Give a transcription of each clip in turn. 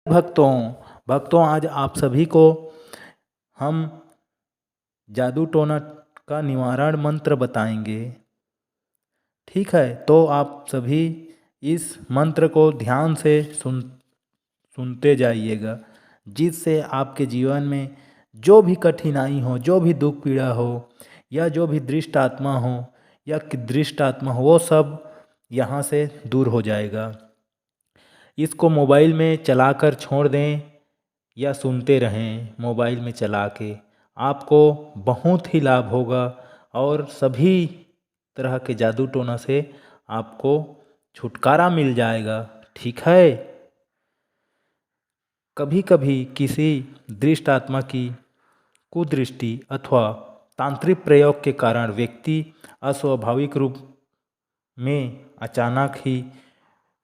भक्तों भक्तों आज आप सभी को हम जादू टोना का निवारण मंत्र बताएंगे। ठीक है, तो आप सभी इस मंत्र को ध्यान से सुनते जाइएगा, जिससे आपके जीवन में जो भी कठिनाई हो, जो भी दुख पीड़ा हो, या जो भी दृष्ट आत्मा हो या दृष्ट आत्मा हो, वो सब यहाँ से दूर हो जाएगा। इसको मोबाइल में चलाकर छोड़ दें या सुनते रहें मोबाइल में चला के, आपको बहुत ही लाभ होगा और सभी तरह के जादू टोना से आपको छुटकारा मिल जाएगा। ठीक है। कभी कभी किसी दृष्ट आत्मा की कुदृष्टि अथवा तांत्रिक प्रयोग के कारण व्यक्ति अस्वाभाविक रूप में अचानक ही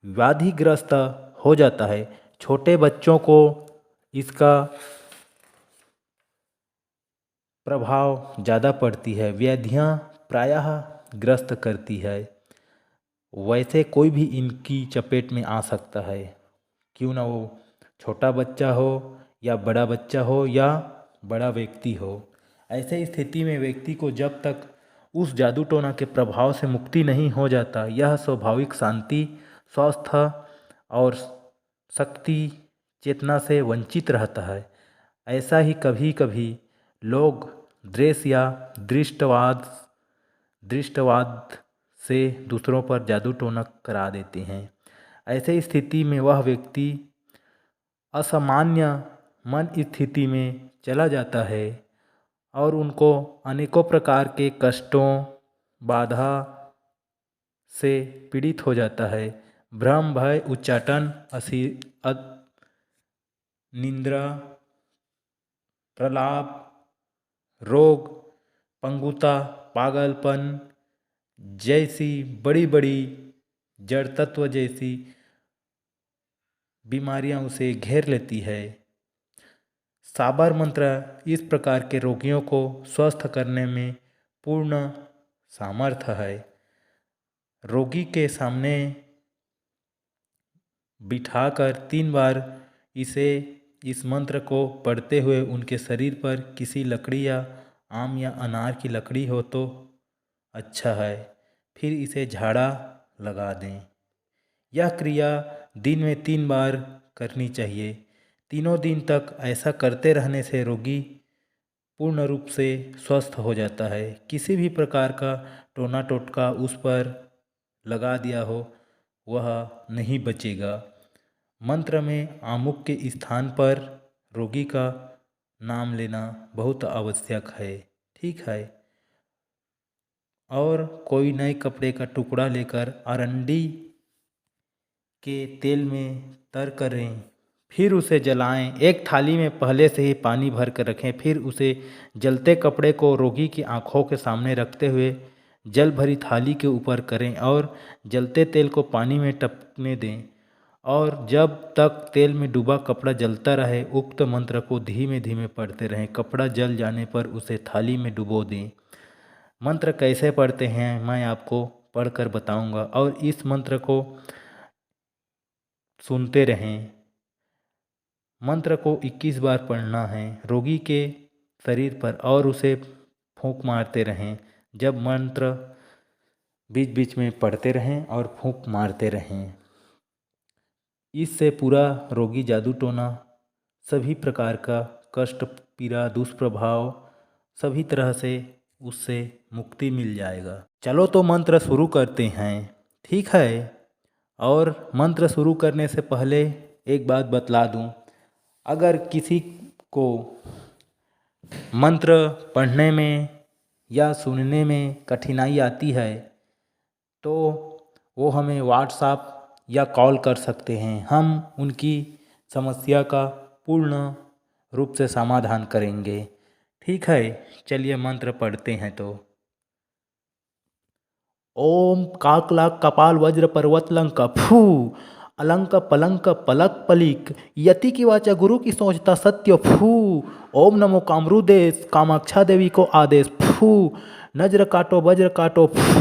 व्याधिग्रस्त हो जाता है। छोटे बच्चों को इसका प्रभाव ज़्यादा पड़ती है, व्याधियाँ प्रायः ग्रस्त करती है। वैसे कोई भी इनकी चपेट में आ सकता है, क्यों ना वो छोटा बच्चा हो या बड़ा बच्चा हो या बड़ा व्यक्ति हो। ऐसे स्थिति में व्यक्ति को जब तक उस जादू टोना के प्रभाव से मुक्ति नहीं हो जाता, यह स्वाभाविक शांति, स्वस्थ और शक्ति चेतना से वंचित रहता है। ऐसा ही कभी कभी लोग दृश्य या दृष्टवाद से दूसरों पर जादू टोना करा देते हैं। ऐसे स्थिति में वह व्यक्ति असामान्य मन स्थिति में चला जाता है और उनको अनेकों प्रकार के कष्टों, बाधा से पीड़ित हो जाता है। भ्रम, भय, उच्चाटन, निंद्रा, प्रलाप, रोग, पंगुता, पागलपन जैसी बड़ी बड़ी जड़ तत्व जैसी बीमारियां उसे घेर लेती है। साबर मंत्र इस प्रकार के रोगियों को स्वस्थ करने में पूर्ण सामर्थ्य है। रोगी के सामने बिठाकर 3 बार इस मंत्र को पढ़ते हुए उनके शरीर पर किसी लकड़ी या आम या अनार की लकड़ी हो तो अच्छा है, फिर इसे झाड़ा लगा दें। यह क्रिया दिन में 3 बार करनी चाहिए। तीनों दिन तक ऐसा करते रहने से रोगी पूर्ण रूप से स्वस्थ हो जाता है। किसी भी प्रकार का टोना टोटका उस पर लगा दिया हो वह नहीं बचेगा। मंत्र में आमुख के स्थान पर रोगी का नाम लेना बहुत आवश्यक है। ठीक है। और कोई नए कपड़े का टुकड़ा लेकर अरंडी के तेल में तर करें, फिर उसे जलाएं। एक थाली में पहले से ही पानी भर कर रखें, फिर उसे जलते कपड़े को रोगी की आंखों के सामने रखते हुए जल भरी थाली के ऊपर करें और जलते तेल को पानी में टपकने दें और जब तक तेल में डूबा कपड़ा जलता रहे उक्त मंत्र को धीमे धीमे पढ़ते रहें। कपड़ा जल जाने पर उसे थाली में डुबो दें। मंत्र कैसे पढ़ते हैं मैं आपको पढ़कर बताऊंगा और इस मंत्र को सुनते रहें। मंत्र को 21 बार पढ़ना है रोगी के शरीर पर और उसे फूंक मारते रहें। जब मंत्र बीच बीच में पढ़ते रहें और फूंक मारते रहें। इससे पूरा रोगी जादू टोना सभी प्रकार का कष्ट, पीड़ा, दुष्प्रभाव सभी तरह से उससे मुक्ति मिल जाएगा। चलो तो मंत्र शुरू करते हैं। ठीक है। और मंत्र शुरू करने से पहले एक बात बतला दूं, अगर किसी को मंत्र पढ़ने में या सुनने में कठिनाई आती है तो वो हमें व्हाट्सएप या कॉल कर सकते हैं। हम उनकी समस्या का पूर्ण रूप से समाधान करेंगे। ठीक है, चलिए मंत्र पढ़ते हैं। तो ओम काकलाक कपाल वज्र पर्वत लंक फू अलंक पलंक पलक पलिक यति की वाचा गुरु की सोचता सत्य फू। ओम नमो कामरूदेश कामाक्षा देवी को आदेश फू। नजर काटो वज्र काटो फू।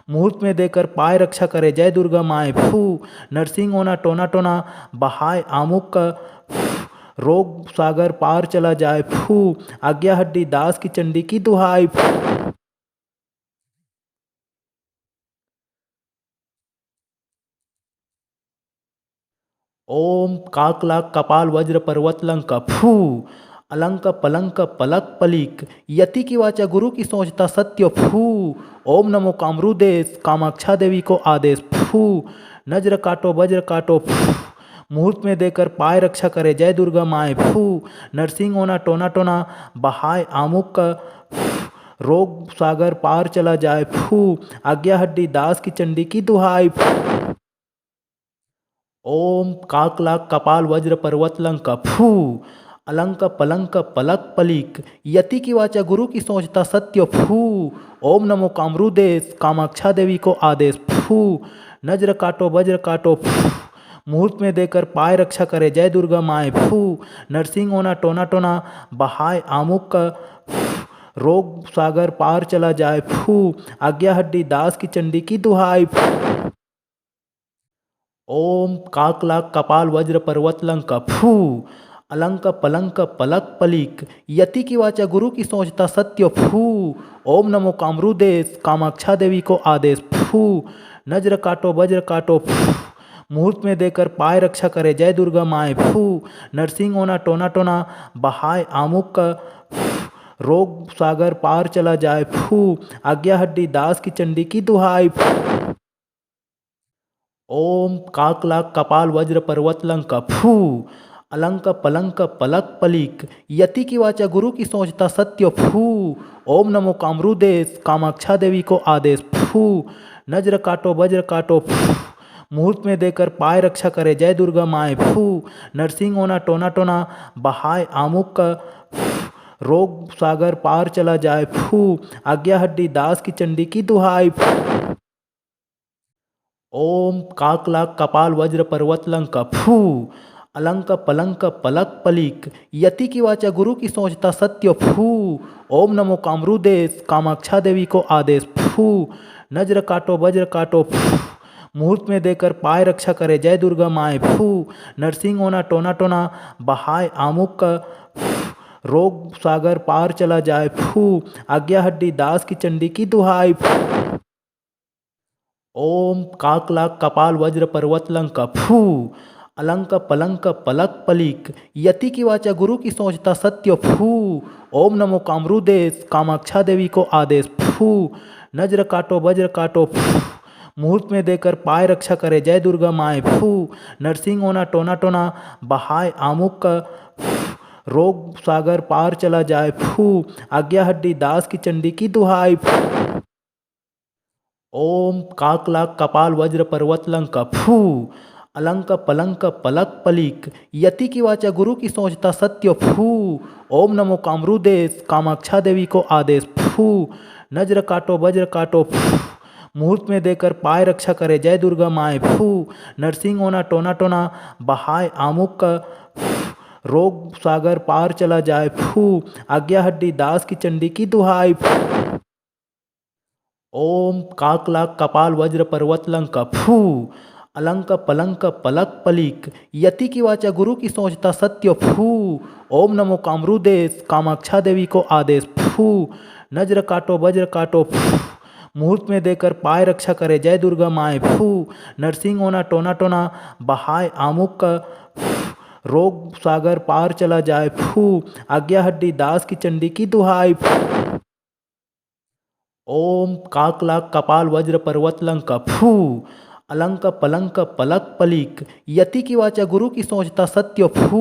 मुहूर्त में देकर पाय रक्षा करे जय दुर्गा माए फू। नरसिंह ओना टोना टोना बहाय आमुक का रोग सागर पार चला जाए फू, आज्ञा हड्डी दास की चंडी की दुहाई फू। ओम काकलाक कपाल वज्र पर्वत लंक फू, अलंक पलंक पलक पलिक, यति की वाचा गुरु की सोचता सत्य फू। ओम नमो कामरूदेश कामाक्षा देवी को आदेश फू, नज्र काटो वज्र काटो फू, मुहूर्त में देकर पाय रक्षा करे जय दुर्गा माए फू। नरसिंह होना टोना टोना बहाय आमुक का रोग सागर पार चला जाए फू, आज्ञा हड्डी दास की चंडी की दुहाई फू। ओम काकलाक कपाल वज्र पर्वत लंक फू, अलंक पलंक पलक पलिक, यति की वाचा गुरु की सोचता सत्य फू। ओम नमो कामरूदेश कामाक्षा देवी को आदेश फू, नज्र काटो वज्र काटो फू, मुहूर्त में देकर पाय रक्षा करे जय दुर्गा माए फू। नरसिंह होना टोना टोना बहाय आमुक का रोग सागर पार चला जाए फू, आज्ञा हड्डी दास की चंडी की दुहाई फू। ओम काकलाक कपाल वज्र पर्वत लंक फू, अलंक पलंक पलक पलिक, यति की वाचा गुरु की सोचता सत्य फू। ओम नमो कामरूदेश कामाक्षा देवी को आदेश फू, नज्र काटो वज्र काटो फू, मुहूर्त में देकर पाय रक्षा करे जय दुर्गा माए फू। नरसिंह होना टोना टोना बहाय आमुक का रोग सागर पार चला जाए फू, आज्ञा हड्डी दास की चंडी की दुहाई फू। ओम काकलाक कपाल वज्र पर्वत लंक फू, अलंक पलंक पलक पलिक, यति की वाचा गुरु की सोचता सत्य फू। ओम नमो कामरूदेश कामाक्षा देवी को आदेश फू, नज्र काटो वज्र काटो फू, मुहूर्त में देकर पाय रक्षा करे जय दुर्गा माए फू। नरसिंह होना टोना टोना बहाय आमुक का रोग सागर पार चला जाए फू, आज्ञा हड्डी दास की चंडी की दुहाई फू। ओम काकलाक कपाल वज्र पर्वत लंक फू, अलंक पलंक पलक पलिक, यति की वाचा गुरु की सोचता सत्य फू। ओम नमो कामरूदेश कामाक्षा देवी को आदेश फू, नज्र काटो वज्र काटो फू, मुहूर्त में देकर पाय रक्षा करे जय दुर्गा माए फू। नरसिंह होना टोना टोना बहाय आमुक का रोग सागर पार चला जाए फू, आज्ञा हड्डी दास की चंडी की दुहाई फू। ओम काकलाक कपाल वज्र पर्वत लंक फू, अलंक पलंक पलक पलिक, यति की वाचा गुरु की सोचता सत्य फू। ओम नमो कामरूदेश कामाक्षा देवी को आदेश फू, नज्र काटो वज्र काटो फू, मुहूर्त में देकर पाय रक्षा करे जय दुर्गा माए फू। नरसिंह होना टोना टोना बहाय आमुक का रोग सागर पार चला जाए फू, आज्ञा हड्डी दास की चंडी की दुहाई फू। ओम काकलाक कपाल वज्र पर्वत लंक फू, अलंक पलंक पलक पलिक, यति की वाचा गुरु की सोचता सत्य फू। ओम नमो कामरूदेश कामाक्षा देवी को आदेश फू, नज्र काटो वज्र काटो फू, मुहूर्त में देकर पाय रक्षा करे जय दुर्गा माए फू। नरसिंह होना टोना टोना बहाय आमुक का रोग सागर पार चला जाए फू, आज्ञा हड्डी दास की चंडी की दुहाई फू। ओम काकलाक कपाल वज्र पर्वत लंक फू, अलंक पलंक पलक पलिक, यति की वाचा गुरु की सोचता सत्य फू। ओम नमो कामरूदेश कामाक्षा देवी को आदेश फू, नज्र काटो वज्र काटो फू, मुहूर्त में देकर पाय रक्षा करे जय दुर्गा माए फू। नरसिंह होना टोना टोना बहाय आमुक का रोग सागर पार चला जाए फू, आज्ञा हड्डी दास की चंडी की दुहाई फू। ओम काकलाक कपाल वज्र पर्वत लंक फू, अलंक पलंक पलक पलिक, यति की वाचा गुरु की सोचता सत्य फू।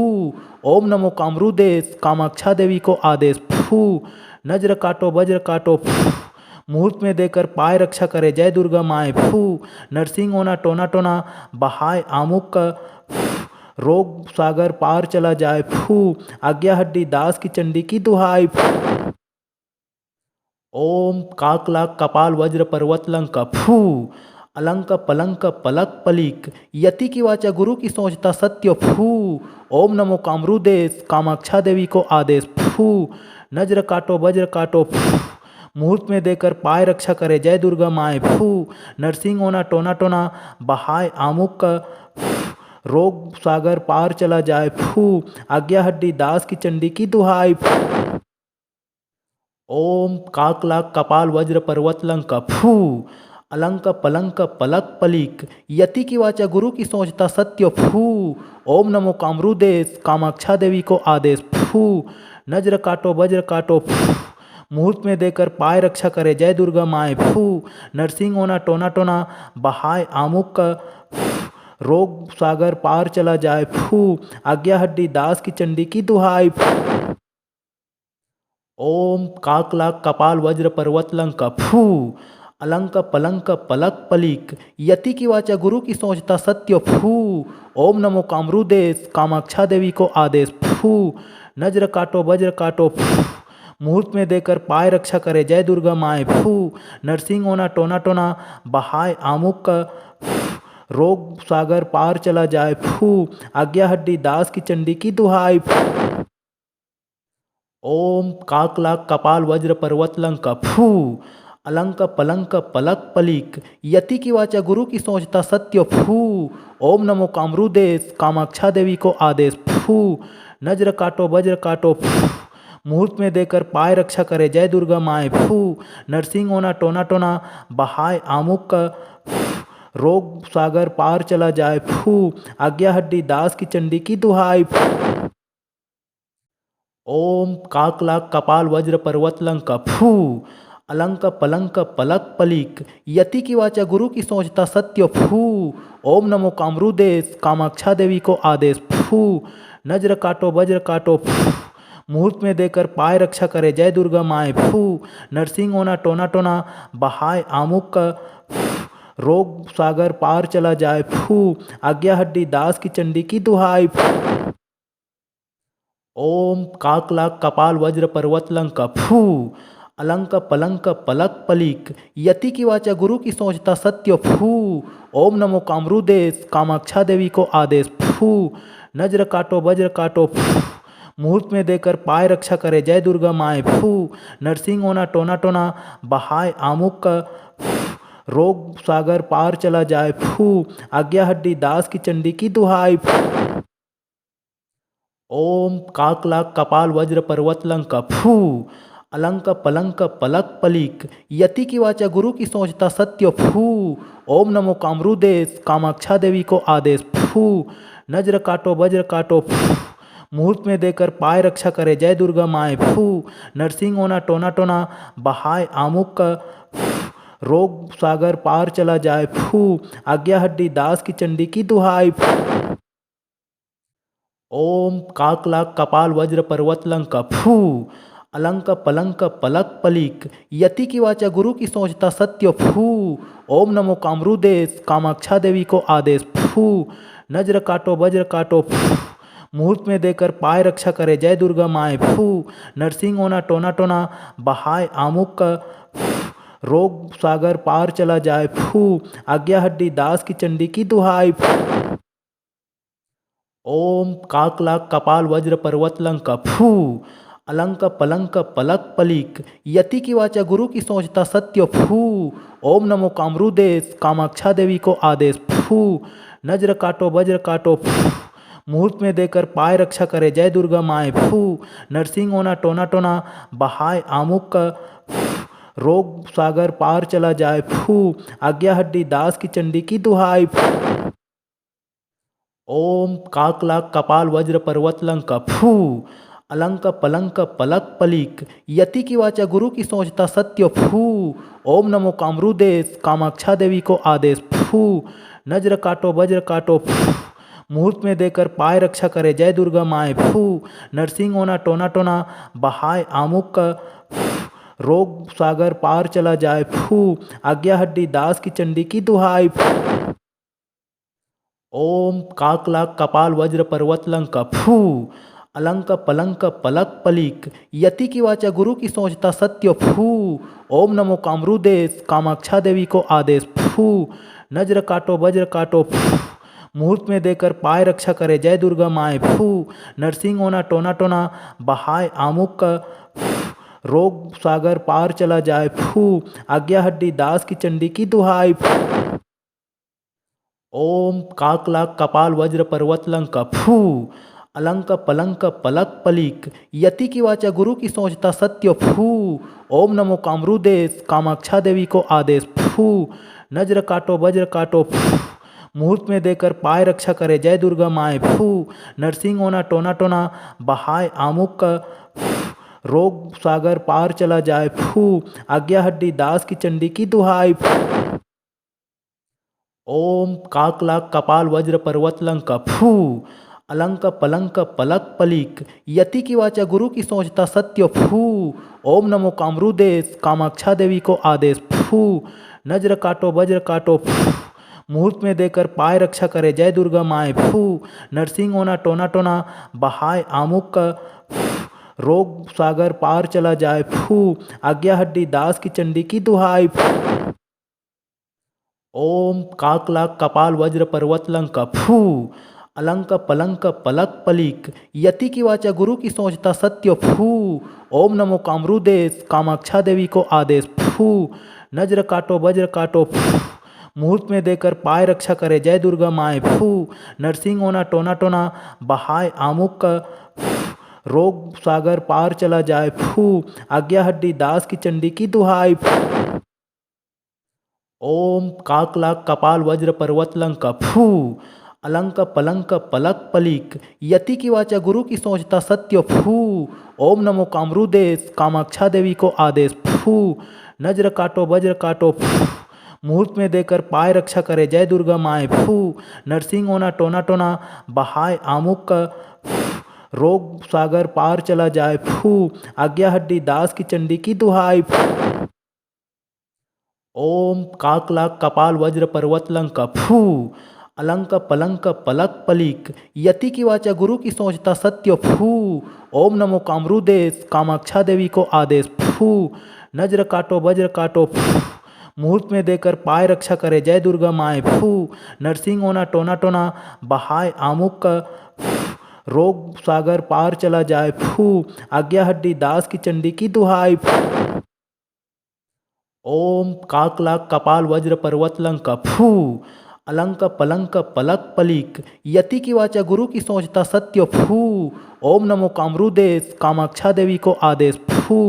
ओम नमो कामरूदेश कामाक्षा देवी को आदेश फू, नज्र काटो वज्र काटो फू, मुहूर्त में देकर पाय रक्षा करे जय दुर्गा माए फू। नरसिंह होना टोना टोना बहाय आमुक का रोग सागर पार चला जाए फू, आज्ञा हड्डी दास की चंडी की दुहाई फू। ओम काकलाक कपाल वज्र पर्वत लंक फू, अलंक पलंक पलक पलिक, यति की वाचा गुरु की सोचता सत्य फू। ओम नमो कामरूदेश कामाक्षा देवी को आदेश फू, नज्र काटो वज्र काटो फू, मुहूर्त में देकर पाय रक्षा करे जय दुर्गा माए फू। नरसिंह होना टोना टोना बहाय आमुक का रोग सागर पार चला जाए फू, आज्ञा हड्डी दास की चंडी की दुहाई फू। ओम काकलाक कपाल वज्र पर्वत लंक फू, अलंक पलंक पलक पलिक, यति की वाचा गुरु की सोचता सत्य फू। ओम नमो कामरूदेश कामाक्षा देवी को आदेश फू, नज्र काटो वज्र काटो फू, मुहूर्त में देकर पाय रक्षा करे जय दुर्गा माए फू। नरसिंह ओना टोना टोना बहाय आमुक का रोग सागर पार चला जाए फू, आज्ञा हड्डी दास की चंडी की दुहाई फू। ओम काकलाक कपाल वज्र पर्वत लंक फू, अलंक पलंक पलक पलिक, यति की वाचा गुरु की सोचता सत्य फू। ओम नमो कामरूदेश कामाक्षा देवी को आदेश फू, नज्र काटो वज्र काटो फू, मुहूर्त में देकर पाय रक्षा करे जय दुर्गा माए फू। नरसिंह ओना टोना टोना बहाय आमुक का रोग सागर पार चला जाए फू, आज्ञा हड्डी दास की चंडी की दुहाई फू। ओम काकलाक कपाल वज्र पर्वत लंक फू, अलंक पलंक पलक पलिक, यति की वाचा गुरु की सोचता सत्य फू। ओम नमो कामरूदेश कामाक्षा देवी को आदेश फू, नज्र काटो वज्र काटो फू, मुहूर्त में देकर पाय रक्षा करे जय दुर्गा माए फू। नरसिंह ओना टोना टोना बहाय आमुक का रोग सागर पार चला जाए फू, आज्ञा हड्डी दास की चंडी की दुहाई फू। ओम काकलाक कपाल वज्र पर्वत लंक फू, अलंक पलंक पलक पलिक, यति की वाचा गुरु की सोचता सत्य फू। ओम नमो कामरूदेश कामाक्षा देवी को आदेश फू, नज्र काटो वज्र काटो फू, मुहूर्त में देकर पाय रक्षा करे जय दुर्गा माए फू। नरसिंह ओना टोना टोना बहाय आमुक का रोग सागर पार चला जाए फू, आज्ञा हड्डी दास की चंडी की दुहाई फू। ओम काकलाक कपाल वज्र पर्वत लंक फू, अलंक पलंक पलक पलिक, यति की वाचा गुरु की सोचता सत्य फू। ओम नमो कामरूदेश कामाक्षा देवी को आदेश फू, नज्र काटो वज्र काटो फू, मुहूर्त में देकर पाय रक्षा करे जय दुर्गा माए फू। नरसिंह ओना टोना टोना बहाय आमुक का रोग सागर पार चला जाए फू, आज्ञा हड्डी दास की चंडी की दुहाई फू। ओम काकलाक कपाल वज्र पर्वत लंक फू, अलंक पलंक पलक पलिक, यति की वाचा गुरु की सोचता सत्य फू। ओम नमो कामरूदेश कामाक्षा देवी को आदेश फू, नज्र काटो वज्र काटो फू, मुहूर्त में देकर पाय रक्षा करे जय दुर्गा माए फू। नरसिंह ओना टोना टोना बहाय आमुक का रोग सागर पार चला जाए फू, आज्ञा हड्डी दास की चंडी की दुहाई फू। ओम काकलाक कपाल वज्र पर्वत लंक फू, अलंक पलंक पलक पलिक, यति की वाचा गुरु की सोचता सत्य फू। ओम नमो कामरूदेश कामाक्षा देवी को आदेश फू, नज्र काटो वज्र काटो फू, मुहूर्त में देकर पाय रक्षा करे जय दुर्गा माए फू। नरसिंह ओना टोना टोना बहाय आमुक का रोग सागर पार चला जाए फू, आज्ञा हड्डी दास की चंडी की दुहाई फू। ओम काकलाक कपाल वज्र पर्वत लंक फू, अलंक पलंक पलक पलिक, यति की वाचा गुरु की सोचता सत्य फू। ओम नमो कामरूदेश कामाक्षा देवी को आदेश फू, नज्र काटो वज्र काटो फू, मुहूर्त में देकर पाय रक्षा करे जय दुर्गा माए फू। नरसिंह ओना टोना टोना बहाय आमुक का रोग सागर पार चला जाए फू, आज्ञा हड्डी दास की चंडी की दुहाई फू। ओम काकलाक कपाल वज्र पर्वत लंक फू, अलंक पलंक पलक पलिक, यति की वाचा गुरु की सोचता सत्य फू। ओम नमो कामरूदेश कामाक्षा देवी को आदेश फू, नज्र काटो वज्र काटो फू, मुहूर्त में देकर पाय रक्षा करे जय दुर्गा माए फू। नरसिंह ओना टोना टोना बहाय आमुक का रोग सागर पार चला जाए फू, आज्ञा हड्डी दास की चंडी की दुहाई फू। ओम काकलाक कपाल वज्र पर्वत लंक फू, अलंक पलंक पलक पलिक, यति की वाचा गुरु की सोचता सत्य फू। ओम नमो कामरूदेश कामाक्षा देवी को आदेश फू, नज्र काटो वज्र काटो फू, मुहूर्त में देकर पाय रक्षा करे जय दुर्गा माए फू। नरसिंह ओना टोना टोना बहाय आमुक का रोग सागर पार चला जाए फू, आज्ञा हड्डी दास की चंडी की दुहाई फू। ओम काकलाक कपाल वज्र पर्वतलंक फू अलंक पलंक पलक पलिक यति की वाचा गुरु की सोचता सत्य फू ओम नमो कामरूदेश कामाक्षा देवी को आदेश फू नज्र काटो वज्र काटो फू मुहूर्त में देकर पाय रक्षा करे जय दुर्गा माए फू नरसिंह ओना टोना टोना बहाय आमुक का रोग सागर पार चला जाए फू आज्ञा हड्डी दास की चंडी की दुहाई ओम काकलाक कपाल वज्र पर्वतलंक फू अलंक पलंक पलक पलिक यति की वाचा गुरु की सोचता सत्य फू ओम नमो कामरूदेश कामाक्षा देवी को आदेश फू नज्र काटो वज्र काटो फू मुहूर्त में देकर पाय रक्षा करे जय दुर्गा माए फू नरसिंह ओना टोना टोना बहाय आमुक का रोग सागर पार चला जाए फू आज्ञा हड्डी दास की चंडी की दुहाई ओम काकलाक कपाल वज्र पर्वतलंक फू अलंक पलंक पलक पलिक यति की वाचा गुरु की सोचता सत्य फू ओम नमो कामरूदेश कामाक्षा देवी को आदेश फू नज्र काटो वज्र काटो फू मुहूर्त में देकर पाय रक्षा करे जय दुर्गा माए फू नरसिंह ओना टोना टोना बहाय आमुक का रोग सागर पार चला जाए फू आज्ञा हड्डी दास की चंडी की दुहाई ओम काकलाक कपाल वज्र पर्वतलंक फू अलंक पलंक पलक पलिक यति की वाचा गुरु की सोचता सत्य फू ओम नमो कामरूदेश कामाक्षा देवी को आदेश फू नज्र काटो वज्र काटो फू मुहूर्त में देकर पाय रक्षा करे जय दुर्गा माए फू नरसिंह ओना टोना टोना बहाय आमुक का रोग सागर पार चला जाए फू आज्ञा हड्डी दास की चंडी की दुहाई ओम काकलाक कपाल वज्र पर्वतलंक फू अलंक पलंक पलक पलिक यति की वाचा गुरु की सोचता सत्य फू ओम नमो कामरूदेश कामाक्षा देवी को आदेश फू नज्र काटो वज्र काटो फू मुहूर्त में देकर पाय रक्षा करे जय दुर्गा माए फू नरसिंह ओना टोना टोना बहाय आमुक का रोग सागर पार चला जाए फू आज्ञा हड्डी दास की चंडी की दुहाई ओम काकलाक कपाल वज्र पर्वतलंक फू अलंक पलंक पलक पलिक यति की वाचा गुरु की सोचता सत्य फू ओम नमो कामरूदेश कामाक्षा देवी को आदेश फू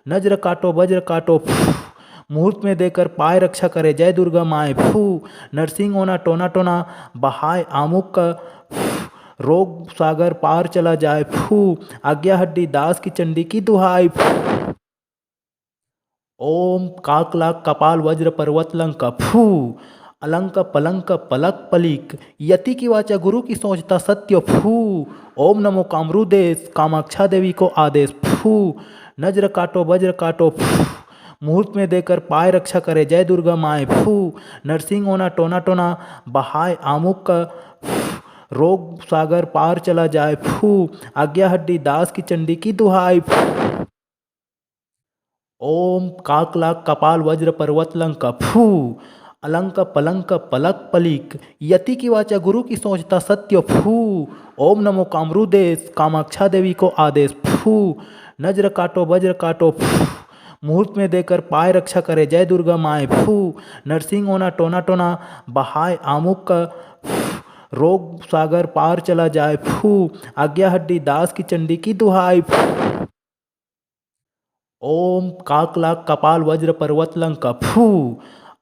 नज्र काटो वज्र काटो फू मुहूर्त में देकर पाय रक्षा करे जय दुर्गा माए फू नरसिंह ओना टोना टोना बहाय आमुक का रोग सागर पार चला जाए फू आज्ञा हड्डी दास की चंडी की दुहाई ओम काकलाक कपाल वज्र पर्वतलंक फू अलंक पलंक पलक पलिक यति की वाचा गुरु की सोचता सत्य फू ओम नमो कामरूदेश कामाक्षा देवी को आदेश फू नज्र काटो वज्र काटो फू मुहूर्त में देकर पाय रक्षा करे जय दुर्गा माए फू नरसिंह ओना टोना टोना बहाय आमुक का रोग सागर पार चला जाए फू आज्ञा हड्डी दास की चंडी की दुहाई ओम काकलाक कपाल वज्र पर्वतलंक फू अलंक पलंक पलक पलिक यति की वाचा गुरु की सोचता सत्य फू ओम नमो कामरूदेश कामाक्षा देवी को आदेश फू नज्र काटो वज्र काटो फू मुहूर्त में देकर पाय रक्षा करे जय दुर्गा माए फू नरसिंह ओना टोना टोना बहाय आमुक का रोग सागर पार चला जाए फू आज्ञा हड्डी दास की चंडी की दुहाई ओम काकलाक कपाल वज्र पर्वतलंक फू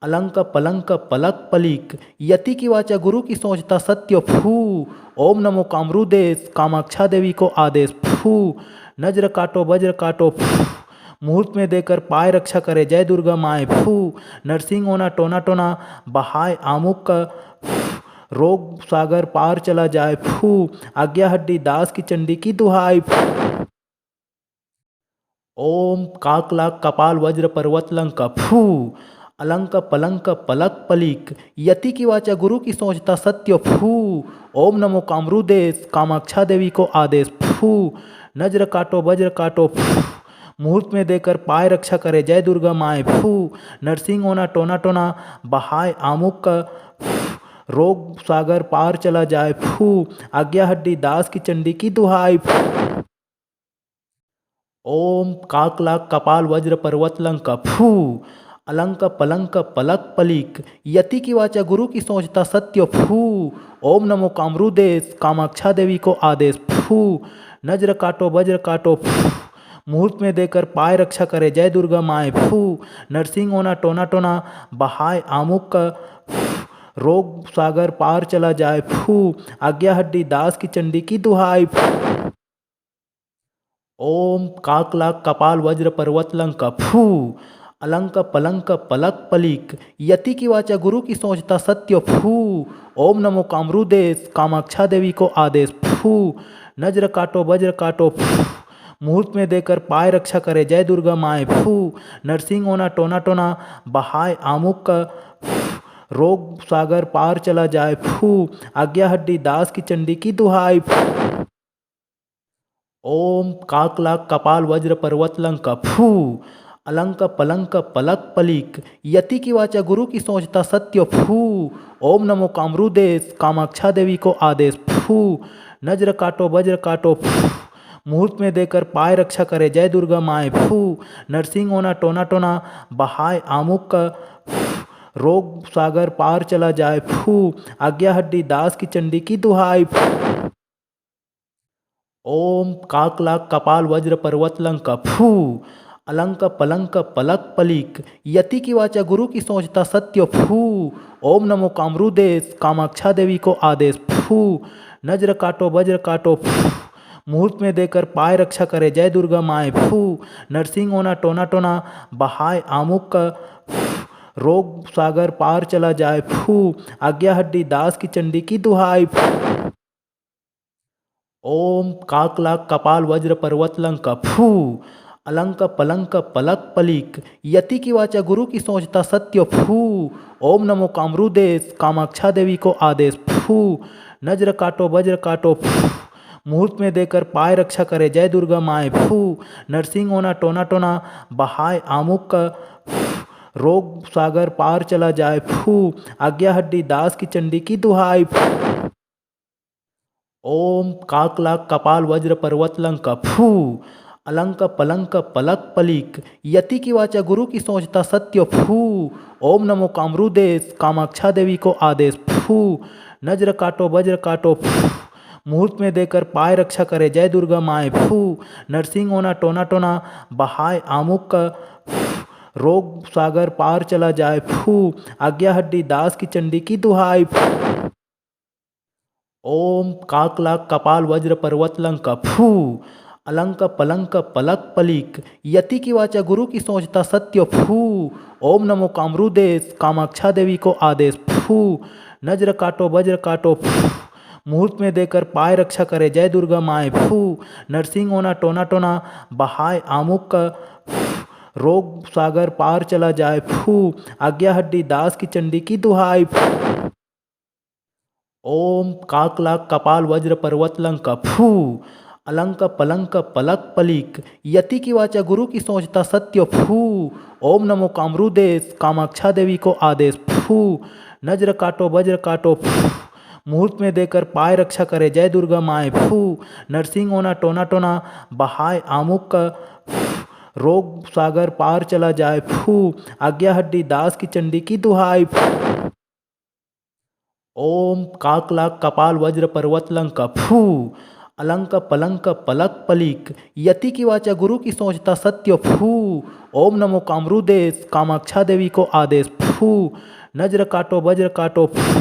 अलंक पलंक पलक पलिक यति की वाचा गुरु की सोचता सत्य फू ओम नमो कामरूदेश कामाक्षा देवी को आदेश फू नज्र काटो वज्र काटो फू मुहूर्त में देकर पाय रक्षा करे जय दुर्गा माए फू नरसिंह ओना टोना टोना बहाय आमुक का रोग सागर पार चला जाए फू आज्ञा हड्डी दास की चंडी की दुहाई ओम काकलाक कपाल वज्र पर्वतलंक फू अलंक पलंक पलक पलिक यति की वाचा गुरु की सोचता सत्य फू ओम नमो कामरूदेश कामाक्षा देवी को आदेश फू नज्र काटो वज्र काटो फू मुहूर्त में देकर पाय रक्षा करे जय दुर्गा माए फू नरसिंह ओना टोना टोना बहाय आमुक का रोग सागर पार चला जाए फू आज्ञा हड्डी दास की चंडी की दुहाई ओम काकलाक कपाल वज्र पर्वतलंक फू अलंक पलंक पलक पलिक यति की वाचा गुरु की सोचता सत्य फू। ओम नमो कामरूदेश कामाक्षा देवी को आदेश फू। नज्र काटो वज्र काटो फू। मुहूर्त में देकर पाय रक्षा करे जय दुर्गा माए फू। नरसिंह ओना टोना टोना बहाय आमुक का रोग सागर पार चला जाए फू। आज्ञा हड्डी दास की चंडी की दुहाई फू। ओम काकलाक कपाल वज्र पर्वत लंका फू। अलंक पलंक पलक पलिक यति की वाचा गुरु की सोचता सत्य फू। ओम नमो कामरूदेश कामाक्षा देवी को आदेश फू। नज्र काटो वज्र काटो फू। मुहूर्त में देकर पाय रक्षा करे जय दुर्गा माए फू। नरसिंह ओना टोना टोना बहाय आमुक का रोग सागर पार चला जाए फू। आज्ञा हड्डी दास की चंडी की दुहाई फू। ओम काकलाक कपाल वज्र पर्वत लंका फू। अलंक पलंक पलक पलिक यति की वाचा गुरु की सोचता सत्य फू। ओम नमो कामरूदेश कामाक्षा देवी को आदेश फू। नज्र काटो वज्र काटो फू। मुहूर्त में देकर पाय रक्षा करे जय दुर्गा माए फू। नरसिंह ओना टोना टोना बहाय आमुक का रोग सागर पार चला जाए फू। आज्ञा हड्डी दास की चंडी की दुहाई फू। ओम काकलाक कपाल वज्र पर्वत लंका फू। अलंक पलंक पलक पलिक यति की वाचा गुरु की सोचता सत्य फू। ओम नमो कामरूदेश कामाक्षा देवी को आदेश फू। नज्र काटो वज्र काटो फू। मुहूर्त में देकर पाय रक्षा करे जय दुर्गा माए फू। नरसिंह ओना टोना टोना बहाय आमुक का रोग सागर पार चला जाए फू। आज्ञा हड्डी दास की चंडी की दुहाई फू। ओम काकलाक कपाल वज्र पर्वत लंका फू। अलंक पलंक पलक पलिक यति की वाचा गुरु की सोचता सत्य फू। ओम नमो कामरूदेश कामाक्षा देवी को आदेश फू। नज्र काटो वज्र काटो फू। मुहूर्त में देकर पाय रक्षा करे जय दुर्गा माए फू। नरसिंह ओना टोना टोना बहाय आमुक का रोग सागर पार चला जाए फू। आज्ञा हड्डी दास की चंडी की दुहाई फू। ओम काकलाक कपाल वज्र पर्वत लंका फू। अलंक पलंक पलक पलिक यति की वाचा गुरु की सोचता सत्य फू। ओम नमो कामरूदेश कामाक्षा देवी को आदेश फू। नज्र काटो वज्र काटो फू। मुहूर्त में देकर पाय रक्षा करे जय दुर्गा माए फू। नरसिंह ओना टोना टोना बहाय आमुक का रोग सागर पार चला जाए फू। आज्ञा हड्डी दास की चंडी की दुहाई फू। ओम काकलाक कपाल वज्र पर्वत लंका फू। अलंक पलंक पलक पलिक यति की वाचा गुरु की सोचता सत्य फू। ओम नमो कामरूदेश कामाक्षा देवी को आदेश फू। नज्र काटो वज्र काटो फू। मुहूर्त में देकर पाय रक्षा करे जय दुर्गा माए फू। नरसिंह ओना टोना टोना बहाय आमुक का रोग सागर पार चला जाए फू। आज्ञा हड्डी दास की चंडी की दुहाई फू। ओम काकलाक कपाल वज्र पर्वत लंका फू। अलंक पलंक पलक पलिक यति की वाचा गुरु की सोचता सत्य फू। ओम नमो कामरूदेश कामाक्षा देवी को आदेश फू। नज्र काटो वज्र काटो फू। मुहूर्त में देकर पाय रक्षा करे जय दुर्गा माए फू। नरसिंह ओना टोना टोना बहाय आमुक का रोग सागर पार चला जाए फू। आज्ञा हड्डी दास की चंडी की दुहाई फू। ओम काकलाक कपाल वज्र पर्वत लंका फू। अलंक पलंक पलक पलिक यति की वाचा गुरु की सोचता सत्य फू। ओम नमो कामरूदेश कामाक्षा देवी को आदेश फू। नज्र काटो वज्र काटो फू।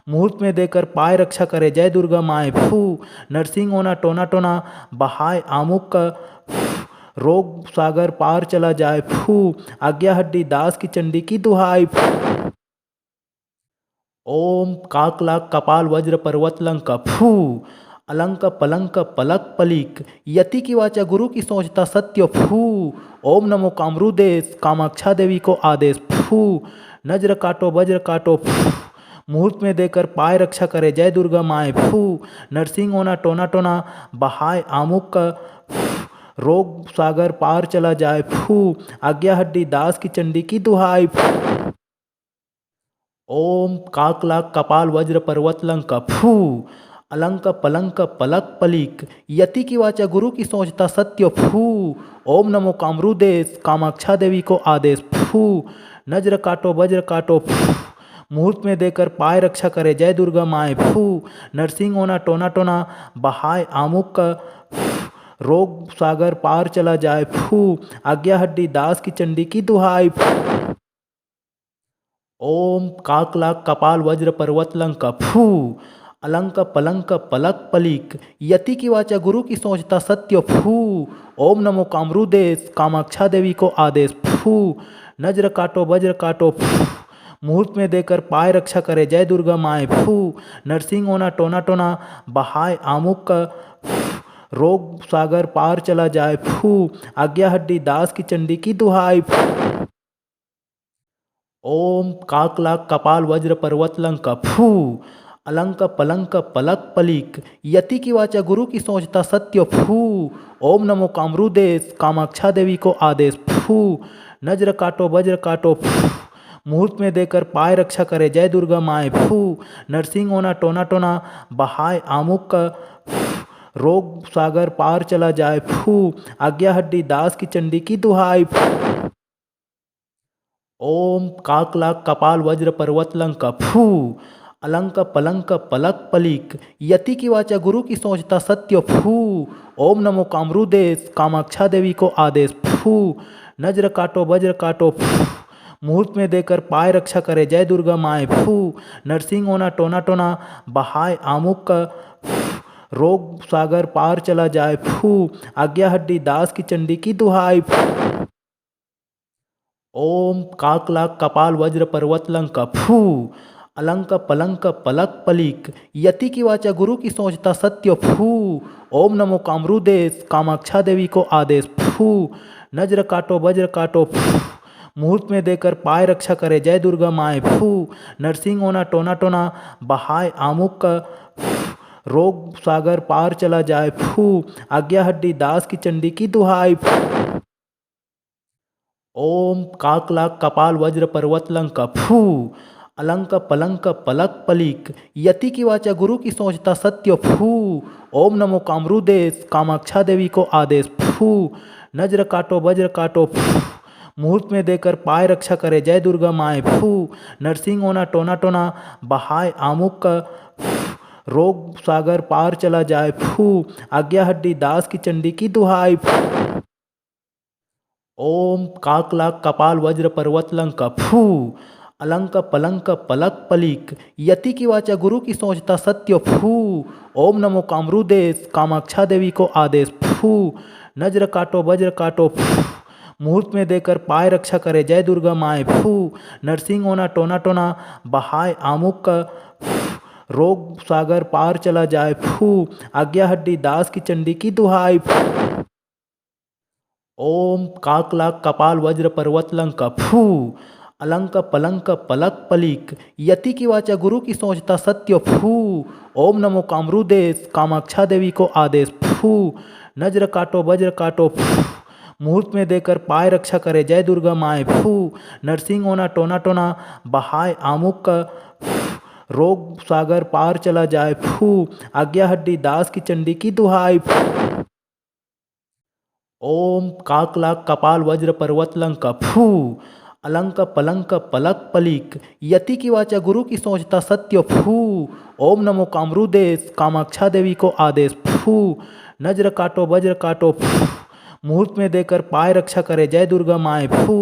मुहूर्त में देकर पाय रक्षा करे जय दुर्गा माए फू। नरसिंह ओना टोना टोना बहाय आमुक का रोग सागर पार चला जाए फू। आज्ञा हड्डी दास की चंडी की दुहाई फू। ओम काकलाक कपाल वज्र पर्वत लंका फू। अलंक पलंक पलक पलिक यति की वाचा गुरु की सोचता सत्य फू। ओम नमो कामरूदेश कामाक्षा देवी को आदेश फू। नज्र काटो वज्र काटो फू। मुहूर्त में देकर पाय रक्षा करे जय दुर्गा माए फू। नरसिंह ओना टोना टोना बहाय आमुक का रोग सागर पार चला जाए फू। आज्ञा हड्डी दास की चंडी की दुहाई फू। ओम काकलाक कपाल वज्र पर्वत लंका फू। अलंक पलंक पलक पलिक यति की वाचा गुरु की सोचता सत्य फू। ओम नमो कामरूदेश कामाक्षा देवी को आदेश फू। नज्र काटो वज्र काटो फू। मुहूर्त में देकर पाय रक्षा करे जय दुर्गा माए फू। नरसिंह होना टोना टोना बहाय आमुक का रोग सागर पार चला जाए फू। आज्ञा हड्डी दास की चंडी की दुहाई फू। ओम काकलाक कपाल वज्र पर्वत लंक फू। अलंक पलंक पलक पलिक यति की वाचा गुरु की सोचता सत्य फू। ओम नमो कामरूदेश कामाक्षा देवी को आदेश फू। नज्र काटो वज्र काटो फू। मुहूर्त में देकर पाय रक्षा करे जय दुर्गा माए फू। नरसिंह होना टोना टोना बहाय आमुक का रोग सागर पार चला जाए फू। आज्ञा हड्डी दास की चंडी की दुहाई फू। ओम काकलाक कपाल वज्र पर्वत लंक फू। अलंक पलंक पलक पलिक यति की वाचा गुरु की सोचता सत्य फू। ओम नमो कामरूदेश कामाक्षा देवी को आदेश फू। नज्र काटो वज्र काटो फू। मुहूर्त में देकर पाय रक्षा करे जय दुर्गा माए फू। नरसिंह होना टोना टोना बहाय आमुक का रोग सागर पार चला जाए फू। आज्ञा हड्डी दास की चंडी की दुहाई फू। ओम काकलाक कपाल वज्र पर्वत लंक फू। अलंक पलंक पलक पलिक यति की वाचा गुरु की सोचता सत्य फू। ओम नमो कामरूदेश कामाक्षा देवी को आदेश फू। नज्र काटो वज्र काटो फू। मुहूर्त में देकर पाय रक्षा करे जय दुर्गा माए फू। नरसिंह होना टोना टोना बहाय आमुक का रोग सागर पार चला जाए फू। आज्ञा हड्डी दास की चंडी की दुहाई फू। ओम काकलाक कपाल वज्र पर्वत लंक फू। अलंक पलंक पलक पलिक यति की वाचा गुरु की सोचता सत्य फू। ओम नमो कामरूदेश कामाक्षा देवी को आदेश फू। नज्र काटो वज्र काटो फू। मुहूर्त में देकर पाय रक्षा करे जय दुर्गा माए फू। नरसिंह होना टोना टोना बहाय आमुक का रोग सागर पार चला जाए फू। आज्ञा हड्डी दास की चंडी की दुहाई फू। ओम काकलाक कपाल वज्र पर्वत लंक फू। अलंक पलंक पलक पलिक यति की वाचा गुरु की सोचता सत्य फू। ओम नमो कामरूदेश कामाक्षा देवी को आदेश फू। नज्र काटो वज्र काटो फू। मुहूर्त में देकर पाय रक्षा करे जय दुर्गा माए फू। नरसिंह होना टोना टोना बहाय आमुक का रोग सागर पार चला जाए फू। आज्ञा हड्डी दास की चंडी की दुहाई फू। ओम काकलाक कपाल वज्र पर्वत लंक फू। अलंक पलंक पलक पलिक यति की वाचा गुरु की सोचता सत्य फू। ओम नमो कामरूदेश कामाक्षा देवी को आदेश फू। नज्र काटो वज्र काटो फू। मुहूर्त में देकर पाय रक्षा करे जय दुर्गा माए फू। नरसिंह होना टोना टोना बहाय आमुक का रोग सागर पार चला जाए फू। आज्ञा हड्डी दास की चंडी की दुहाई फू। ओम काकलाक कपाल वज्र पर्वत लंक फू। अलंक पलंक पलक पलिक यति की वाचा गुरु की सोचता सत्य फू। ओम नमो कामरूदेश कामाक्षा देवी को आदेश फू। नज्र काटो वज्र काटो फू। मुहूर्त में देकर पाय रक्षा करे जय दुर्गा माए फू। नरसिंह होना टोना टोना बहाय आमुक का रोग सागर पार चला जाए फू। आज्ञा हड्डी दास की चंडी की दुहाई फू। ओम काकलाक कपाल वज्र पर्वत लंक फू। अलंक पलंक पलक पलिक यति की वाचा गुरु की सोचता सत्य फू। ओम नमो कामरूदेश कामाक्षा देवी को आदेश फू। नज्र काटो वज्र काटो फू। मुहूर्त में देकर पाय रक्षा करे जय दुर्गा माए फू।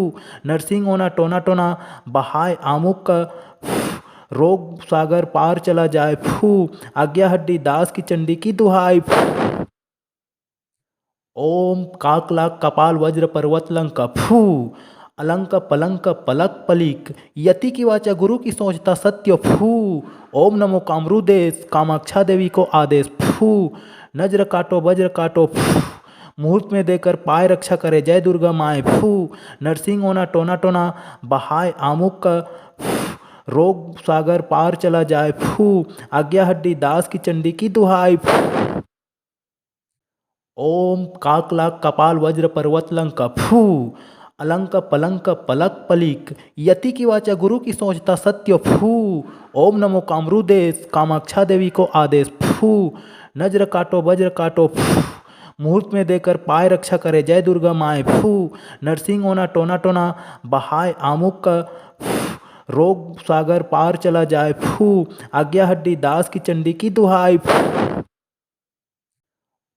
नरसिंह होना टोना टोना बहाय आमुक का रोग सागर पार चला जाए फू। आज्ञा हड्डी दास की चंडी की दुहाई फू। ओम काकलाक कपाल वज्र पर्वत लंक फू। अलंक पलंक पलक पलिक यति की वाचा गुरु की सोचता सत्य फू। ओम नमो कामरूदेश कामाक्षा देवी को आदेश फू। नज्र काटो वज्र काटो फू। मुहूर्त में देकर पाय रक्षा करे जय दुर्गा माए फू। नरसिंह होना टोना टोना बहाय आमुक का रोग सागर पार चला जाए फू। आज्ञा हड्डी दास की चंडी की दुहाई फू। ओम काकलाक कपाल वज्र पर्वत लंक फू। अलंक पलंक पलक पलिक यति की वाचा गुरु की सोचता सत्य फू। ओम नमो कामरूदेश कामाक्षा देवी को आदेश फू। नज्र काटो वज्र काटो फू। मुहूर्त में देकर पाय रक्षा करे जय दुर्गा माए फू। नरसिंह ओना टोना टोना बहाय आमुक का रोग सागर पार चला जाए फू। आज्ञा हड्डी दास की चंडी की दुहाई फू।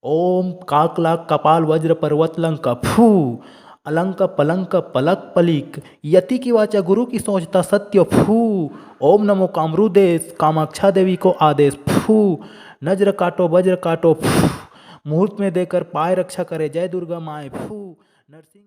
ओम काकलाक कपाल वज्र पर्वत लंका फू। अलंक पलंक पलक पलिक यति की वाचा गुरु की सोचता सत्य फू। ओम नमो कामरूदेश कामाक्षा देवी को आदेश फू। नज्र काटो वज्र काटो फू। मुहूर्त में देकर पाय रक्षा करे जय दुर्गा माए फू। नरसिंह